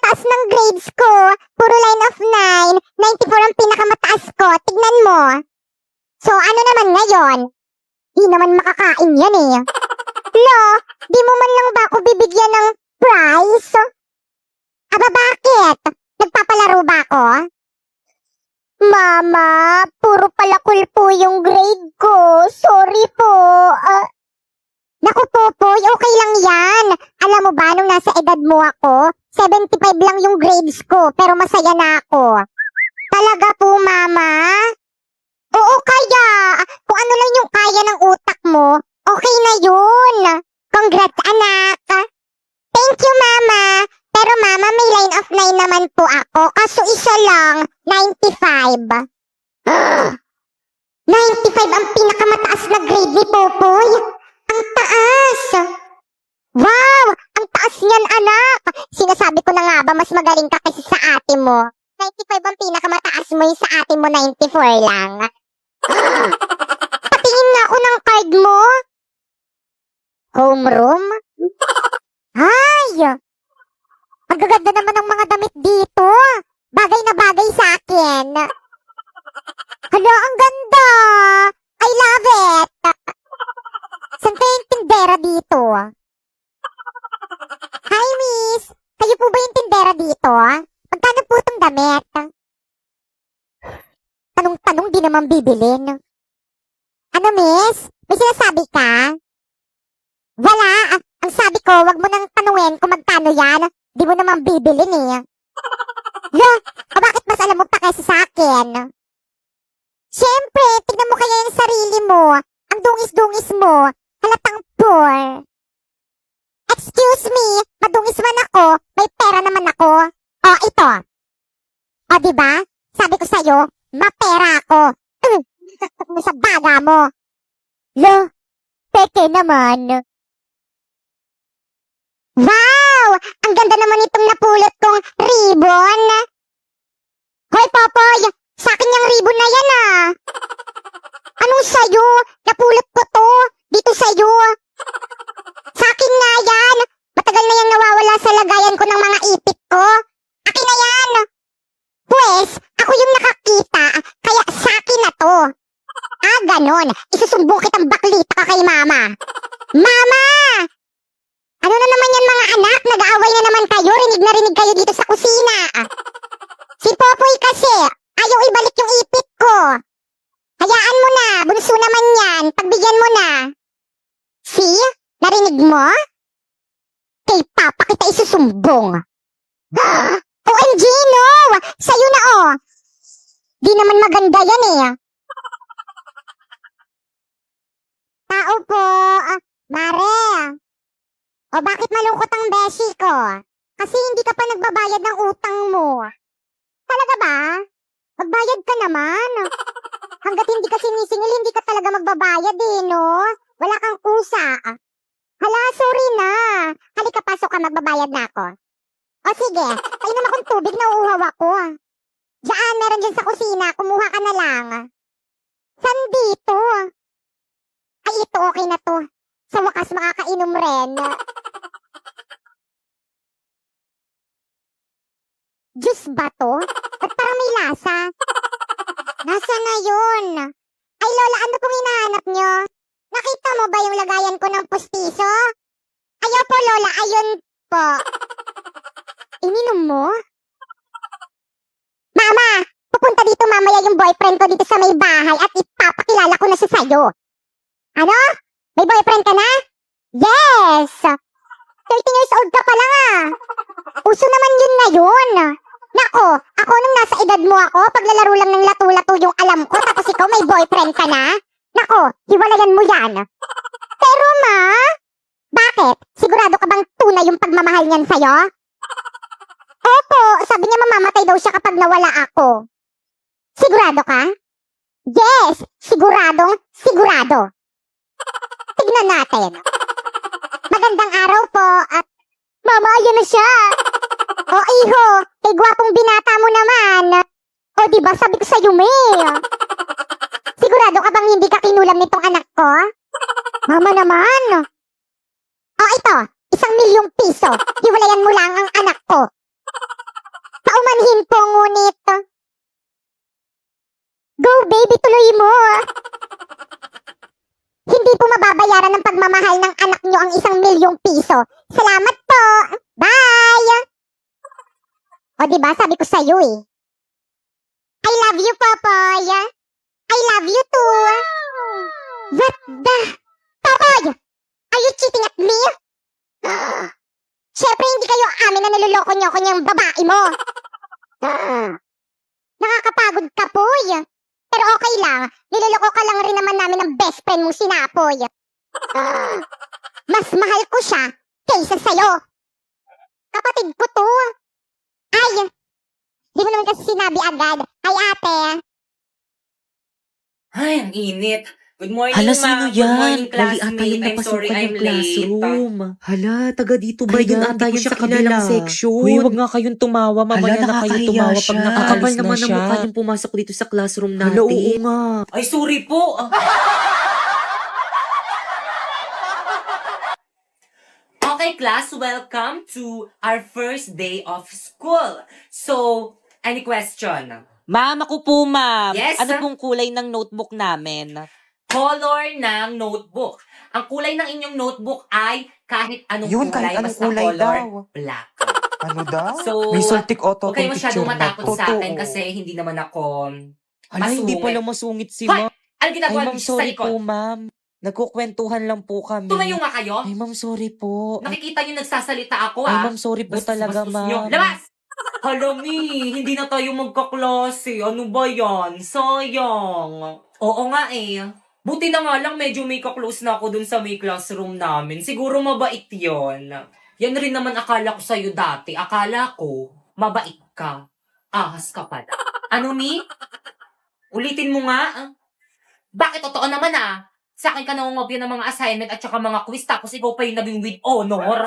taas ng grades ko. Puro line of 9. 94 ang pinakamataas ko. Tignan mo. So, ano naman ngayon? Di naman makakain yan eh. Lo, di mo man lang ba ako bibigyan ng prize? Aba, bakit? Nagpapalaro ba ako? Mama, puro palakul po yung grade ko. Sorry po. Naku, Popoy, okay lang yan. Alam mo ba, nung nasa edad mo ako, 75 lang yung grades ko, pero masaya na ako. Talaga po, Mama? Oo, kaya. Kung ano lang yung kaya ng utak mo, okay na yun. Congrats, anak. Thank you, Mama. Pero Mama, may line of 9 naman po ako, kaso isa lang, 95. 95 ang pinakamataas na grade ni Popoy. Ang taas! Wow! Ang taas niyan, anak! Sinasabi ko na nga ba, mas magaling ka kasi sa ate mo. 95 ang pinakamataas mo, yung sa ate mo 94 lang. Patingin nga ako ng card mo. Homeroom? Ay! Ang gaganda naman ng mga damit dito. Bagay na bagay sa akin. Hala, ang ganda! I love it! Saan kayo yung tindera dito? Hi, miss! Kayo po ba yung tindera dito? Magkano po itong damit? Tanong-tanong di naman bibilin. Ano, miss? May sinasabi ka? Wala. Ang sabi ko, wag mo nang tanungin kung magkano yan. Di mo naman bibilin eh. Lo, bakit mas alam mo pa kaysa sa akin? Siyempre, tignan mo kaya yung sarili mo. Ang dungis-dungis mo. Halatang poor. Excuse me, madungis man ako, may pera naman ako. O, ito. O, diba? Sabi ko sa'yo, mapera ako. Mo sa baga mo. Lo, peke naman. Wow! Ang ganda naman itong napulot kong ribbon. Hoy, Popoy! Sa akin yung ribbon na yan ah. Anong sa'yo? Napulot ko to. Dito sa'yo. Sa akin nga yan. Matagal na yung nawawala sa lagayan ko ng mga ipit ko. Akin na yan. Pwes, ako yung nakakita. Kaya sa akin na to. Ah, ganon. Isusumbong kitang baklita ka kay Mama. Mama! Ano na naman yan mga anak? Nag-aaway na naman kayo. Rinig na rinig kayo dito sa kusina. Si Popoy kasi, ayaw ibalik yung ipit ko. Hayaan mo na. Bunso naman yan. Pagbigyan mo na. See? Narinig mo? Kay Papa kita isusumbong. OMG, no! Sa'yo na oh. Di naman maganda yan eh. Tao po. Mare. O bakit malungkot ang beshi ko? Kasi hindi ka pa nagbabayad ng utang mo. Talaga ba? Magbayad ka naman. Hanggat hindi ka sinisingil, hindi ka talaga magbabayad eh, no? Wala kang kusa. Hala, sorry na. Halika, pasok ka, magbabayad na ako. O sige, painom akong tubig, nauuhaw ako. Diyan, meron dyan sa kusina, kumuha ka na lang. Saan dito? Ay, ito, okay na to. Sa wakas, makakainom rin. Juice ba to? Ba't parang may lasa? Nasa na yun? Ay, Lola, ano pong hinahanap nyo? Nakita mo ba yung lagayan ko ng pustiso? Ayaw po, Lola, ayun po. Ininom mo? Mama, pupunta dito mamaya yung boyfriend ko dito sa may bahay at ipapakilala ko na siya sa'yo. Ano? May boyfriend ka na? Yes! 13 years old ka pa lang ah. Uso naman yun ngayon. Nako, ako nung nasa edad mo ako, paglalaro lang ng lato-lato yung alam ko, tapos ikaw may boyfriend ka na? Nako, hiwalayan mo yan. Pero ma, bakit? Sigurado ka bang tunay yung pagmamahal niyan sa'yo? Opo, sabi niya mamamatay daw siya kapag nawala ako. Sigurado ka? Yes, siguradong sigurado. Tignan natin. Magandang araw po at Mama, ayan na siya. O iho, kay gwapong binata mo naman. O diba sabi ko sa'yo, May. Sigurado ka bang hindi ka kinulam nitong anak ko? Mama naman. O ito, 1,000,000 piso. Hiwalayan mo lang ang anak ko. paumanhin po ngunit. Go baby, tuloy mo. Hindi po mababayaran ng pagmamahal ng anak nyo ang 1,000,000 piso. Salamat po. Bye. O diba, sabi ko sa'yo eh. I love you, Popoy. I love you too. What the? Popoy! Are you cheating at me? Siyempre hindi kayo amin na niloloko niyo ako niyang babae mo. Nakakapagod ka, Poy. Pero okay lang, niloloko ka lang rin naman namin ng best friend mong sinapoy. Mas mahal ko siya kaysa sa'yo. Kapatid ko to. Ay, di mo naman kasi sinabi agad. Ay, ate. Ay, ang init. Good morning, Hala, ma'am. sino Good yan? morning, Mali ata yung classmate. I'm sorry, napasukan I'm yung late. classroom. Hala, taga dito ba Ay, yun? doon Ata ata yun yun sa sa kabilang kabila. section. Uy, wag nga kayong tumawa. Mamaya Hala, na kayo nakakahiya tumawa pag siya. nakakalis Kapal na naman ang siya. mukha niyong pumasok dito sa classroom Hala, natin. oo nga. Ay, sorry po. Okay, class, welcome to our first day of school. So, any question? Ma'am, ako po, ma'am. Yes, Ano sir? pong kulay ng notebook namin? Color ng notebook. Ang kulay ng inyong notebook ay kahit anong Yun, kulay, kahit anong basta kulay color daw. black. Ano daw? So, May Saltic Auto Huwag kayo tong masyadong picture na matakot to. sa akin kasi hindi naman ako Hala, hindi masungit. pala masungit si Hoy! ma'am. Ano Ay, ginagawa ma'am, niyo sa sorry likod? po, ma'am. Nagkukwentuhan lang po kami. Tumayo nga kayo. Ay, ma'am, sorry po. Nakikita niyo nagsasalita ako, Ay, ah. ma'am, sorry po talaga, Bastos-bastos niyo. ma'am. Labas! Halami, hindi na tayo magkaklase. Ano ba yan? Sayang. Oo nga eh. Buti na nga lang medyo may kaklose na ako dun sa may classroom namin. Siguro mabait yon. Yan rin naman akala ko sa'yo dati. Akala ko, mabait ka. Ahas ka pala. Ano ni? Ulitin mo nga. Bakit totoo naman ah? Sa akin ka nangungopya ng mga assignment at saka mga quiz tapos ikaw pa yung naging with honor.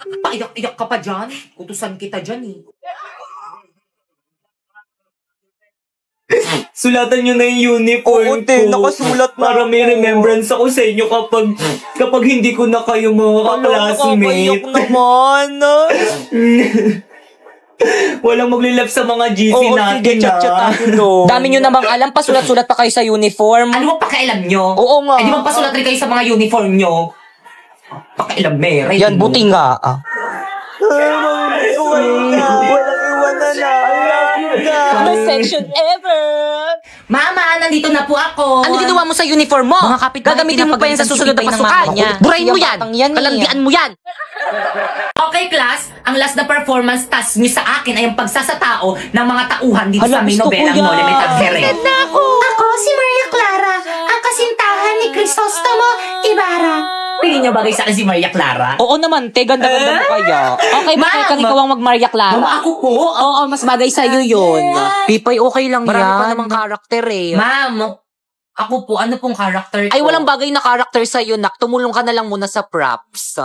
Paiyak-iyak ka pa dyan. Utusan kita dyan eh. Sulatan nyo na yung uniform Oo, te, nakasulat na Para may ako. remembrance ako sa inyo kapag hindi ko na kayo mga classmate. naman. Walang maglilap sa mga GC Oo, natin sige, chat-chat tayo doon. Dami nyo namang alam, pasulat-sulat pa kayo sa uniform. Ano ba pakialam nyo? Oo nga. Eh di ba pasulat rin kayo sa mga uniform nyo? Pakialam, Mary. Yan, buti nga. Best section ever! Mama, nandito na po ako. Ano ginawa mo sa uniform mo? Mga kapitbahay, Gagamitin mo pa yan sa susunod na pinapagalitan si pasukan. Pipay ng mama ko. Burahin mo yan. Batang yan eh. Kalandian mo yan. Okay, class. Ang last na performance task nyo sa akin ay ang pagsasatao ng mga tauhan dito Hala, sa aming gusto ko nobelang yan. No Limit at Here. Ako si Maria Clara, ang kasintahan ni Crisostomo Ibarra. Tingin nyo bagay sa akin si Maria Clara? Oo naman, te. Ganda-ganda mo kaya. Okay, Ma'am! bakit kang ikaw ang mag-Maria Clara? Ma'am, ako po. Oo, mas bagay sa'yo yun. Pipay, okay lang Marami yan. pa namang karakter eh. Ma'am, ako po, ano pong character ko? Ay, walang bagay na karakter sa'yo, nak. Tumulong ka na lang muna sa props.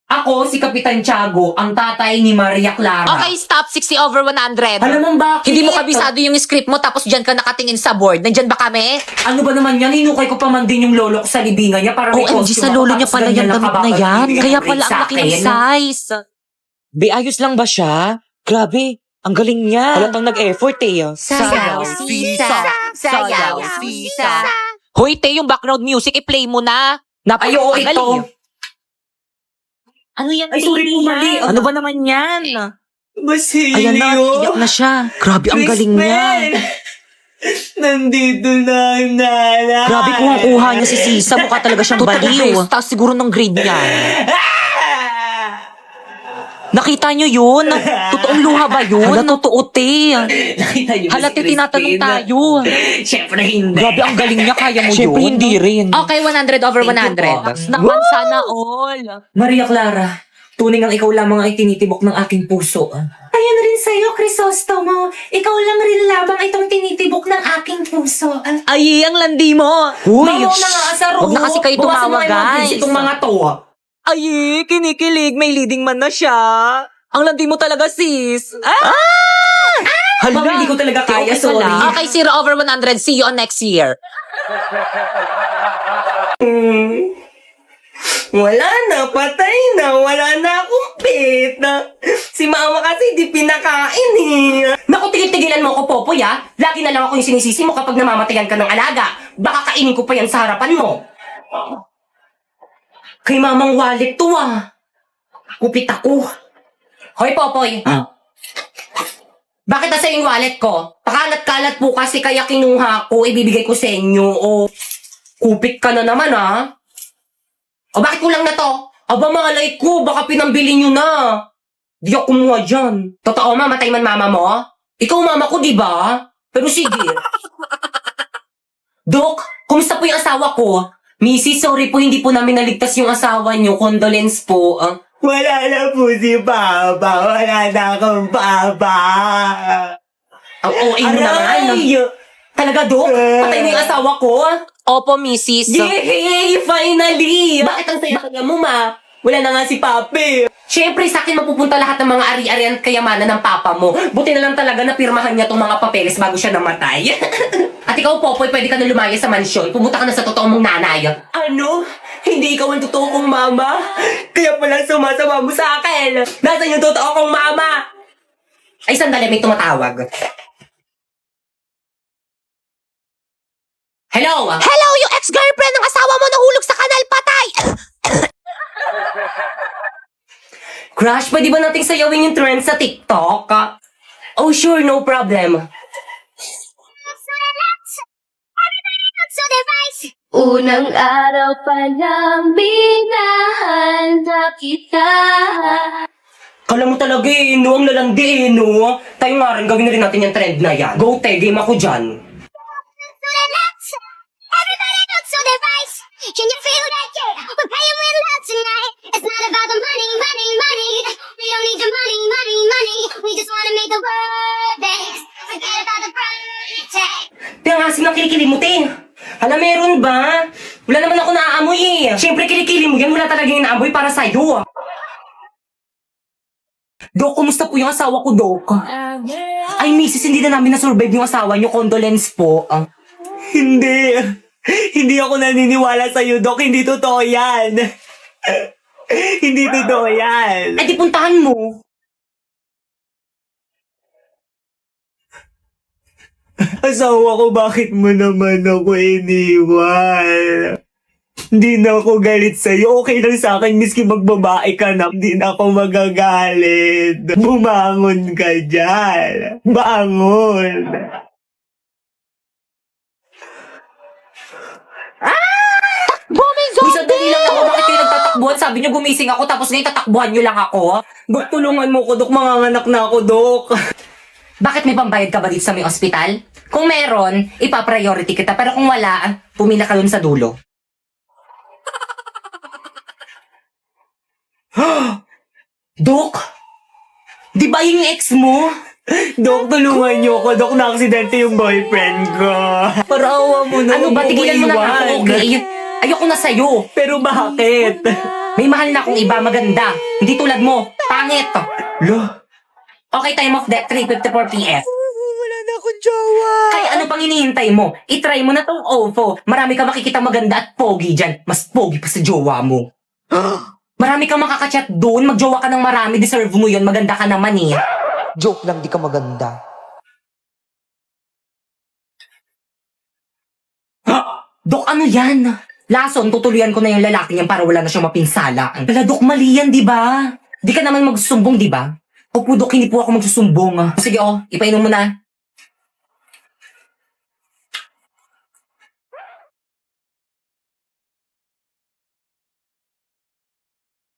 Ako, si Kapitan Tiago, ang tatay ni Maria Clara. Okay, stop. 60/100. Alam mo bakit? Hindi mo kabisado yung script mo tapos dyan ka nakatingin sa board. Nandyan ba kami? Ano ba naman yan? Hinukay ko pa man din yung lolo ko sa libingan niya para may OMG, costume sa ako, lolo niya tapos pala ganyan yung lang damit na kababa, yan. bibigyan Kaya ng grade pala ang sa laki ng akin. size. Be, ayos lang ba siya? Grabe, ang galing niya. Halatang nag-effort eh. Sayaw, sisa. Sayaw, sisa. Hoy, te, yung background music, i-play mo na. Ay, oo, ito. Napakagaling. Ano yan? Ay, sorry po, mali. Ano ba naman yan? Basilio. Ayan na, iyak na siya. Grabe, ang galing niya. Nandito na ang nana. Grabe, kuha niya si Sisa. Mukha talaga siyang baliw. Taas siguro ng grade niya. Nakita niyo yun? Totoong luha ba yun? Hala, totoo, te. Nakita niyo Hala, te, tinatanong tayo. Siyempre hindi. Grabe, ang galing niya. Kaya mo Siyempre, yun. hindi rin. Okay, 100/100. Naman sana all. Maria Clara, tunay ang ikaw lamang ay tinitibok ng aking puso. Ayan rin sa'yo, Crisostomo. Ikaw lang rin labang itong tinitibok ng aking puso. Ay, ang landi mo. Uy, Mamaw na nga sa Huwag na kasi kayo Bukasan mo tumawa, nga yung mga guys. kids, itong mga to. ay, kinikilig. May leading man na siya. Ang landi mo talaga, sis. Ma'am, hindi ko talaga kaya, Okay ka sorry. lang. Okay, 0/100. See you on next year. Wala na, patay na, wala na akong pet na. Si mama kasi di pinakain eh. Naku, tigil-tigilan mo ako, Popoy ah. Lagi na lang ako yung sinisisi mo kapag namamatayan ka ng alaga. Baka kainin ko pa yan sa harapan mo. Kay mamang wallet to ah. Kupit ako. Hoy, Popoy. Bakit nasa yung wallet ko? Pakalat-kalat po kasi kaya kinuha ko, ibibigay ko sa inyo. O, kupit ka na naman ah. O, bakit kulang na to? Aba, malay ko, baka pinambili nyo na. Di ako kumuha dyan. Totoo, mamatay man mama mo? Ikaw mama ko, di ba? Pero sige. Dok, kumusta po yung asawa ko? Missy, sorry po, hindi po namin naligtas yung asawa nyo. Condolence po. Wala na po si Papa. Wala na akong Papa. Ang OA mo naman. Talaga, Dok? Patay na yung asawa ko? Opo, Mrs. Yay! Finally! Bakit ang saya-saya mo, ma? Wala na nga si Papi. Siyempre, sa akin mapupunta lahat ng mga ari-arian at kayamanan ng papa mo. Buti na lang talaga na pirmahan niya tong mga papeles bago siya namatay. At ikaw, Popoy, pwede ka na lumaya sa mansyon. Pumunta ka na sa totoong mong nanay. Ano? Hindi ikaw ang totoo kong mama? Kaya pala sumasama mo sa akin. Nasaan yung totoo kong mama? Ay, sandali, may tumatawag. Hello? Hello, yung ex-girlfriend ng asawa mo nahulog sa kanal, patay! Crush, pwede ba nating sayawin yung trend sa TikTok? Oh, sure, no problem. Unang araw pa lang minahal na kita. Kala mo talaga eh, no? Ang lalandi eh, no? Tayo nga rin, gawin na rin natin yung trend na yan. Go, te, game ako dyan. Everybody looks so device. Can you feel that? Yeah, we're paying with love tonight. It's not about the money, money, money. We don't need your money, money, money. We just wanna make the world dance. Forget about the price tag. Pinangasim ng kilikili mo, te. Hala, meron ba? Wala naman ako naaamoy eh. Siyempre, kilikili mo yan. Wala talaga yung naamoy para sa'yo. Dok, kumusta po yung asawa ko, Dok? Ay, misis, hindi na namin na-survive yung asawa niyo. Condolence po. Hindi. Hindi ako naniniwala sa'yo, Dok. Hindi totoo yan. Hindi totoo yan. Ay, di puntahan mo. Asawa ko, bakit mo naman ako iniwan? Hindi na ako galit sa'yo. Okay lang sa akin, miski magbabae ka na. Hindi na ako magagalit. Bumangon ka dyan. Bangon. Uy, sandali lang ako. Bakit kayo nagtatakbuhan? Sabi niyo gumising ako tapos ngayon tatakbuhan niyo lang ako. Dok, tulungan mo ko, Dok. Manganganak na ako, Dok. Bakit may pambayad ka ba dito sa may ospital? Kung meron, ipa-priority kita. Pero kung wala, pumila ka dun sa dulo. Dok! Di ba yung ex mo? Dok, tulungan niyo ko. Dok, na-aksidente yung boyfriend ko. Parawa mo na. Ano ba? huwag mo Tigilan mo na iwan. ako, okay? Ayoko na sa'yo. Pero bakit? May mahal na akong iba maganda. Hindi tulad mo. Pangit. Lo, Okay, time of death, 3:54 p.m. wala na akong jowa. Kaya ano pang hinihintay mo? I-try mo na tong OVO. Marami ka makikita maganda at pogi dyan. Mas pogi pa sa jowa mo. Marami kang makakachat doon. Magjowa ka ng marami. Deserve mo yun. Maganda ka naman eh. Joke lang, di ka maganda. Dok, ano yan? Lason, tutuloyan ko na yung lalaki niyan para wala na siyang mapinsala. Wala, Dok, mali yan, di ba? Di ka naman magsusumbong, di ba? Opo, Dok, hindi po ako magsusumbong. Sige, oh, ipainom mo na.